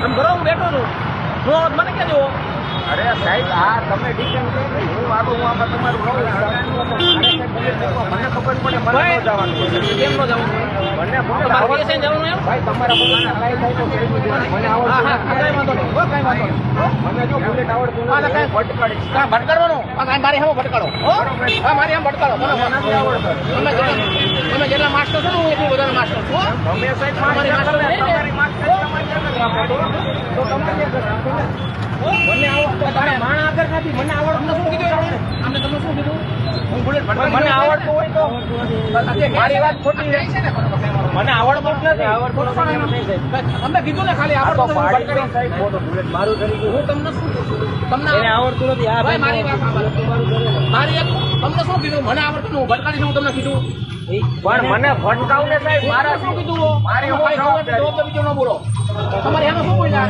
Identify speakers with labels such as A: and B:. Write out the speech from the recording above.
A: એમ કરો હું બેઠો છું નો મને ક્યાં જવો
B: અરે સાહેબ આ તમે ડિટેલ હું આગળ હું આમાં તમારું કહું મને ખબર પડે મને ન જવાનું
A: કેમ નો જવું
B: મને
A: તમારે કેસે જવાનું એમ
B: ભાઈ તમારા પોતાના કાંઈ થાય તો કહી દીધું મને આવડતું
A: કાંઈ વાંધો નહીં કાંઈ વાંધો નહીં
B: મને જો બુલેટ આવડતું નથી ભટકાડીશ
A: કાં ભટકાડવાનો મારી સામે ભટકાડો હા મારી સામે ભટકાડો
B: નથી આવડતું
A: તમે જેટલા માસ્ટર છો ને હું એટલું વધારે માસ્ટર છું
B: તમે સાહેબ
A: તમારી માસ્ટર
B: તમારી માસ્ટર તો તમારે
A: મને તમે માણા આગળ નથી મને આવડતું શું કીધું અમને તમે શું કીધું હું બુલેટ
B: મને આવડતું હોય તો
A: મારી વાત ખોટી છે ને
B: મને આવડતું જ નથી આવડતું
A: તમને કીધું ને ખાલી
B: તો
A: આવડતું
B: પાડી સાહેબ ખોટો બુલેટ મારું કરી ગયું
A: હું તમને શું કીધું તમને
B: એને આવડતું નથી આ
A: ભાઈ મારી વાત મારી તમને શું કીધું મને આવડતું હું ભટકાડીશ હું તમને કીધું
B: પણ મને ભટકાવ ને સાહેબ મારા
A: શું કીધું
B: મારી
A: જવાબ બીજો ન બોલો તમારે એનો શું બોલ્યા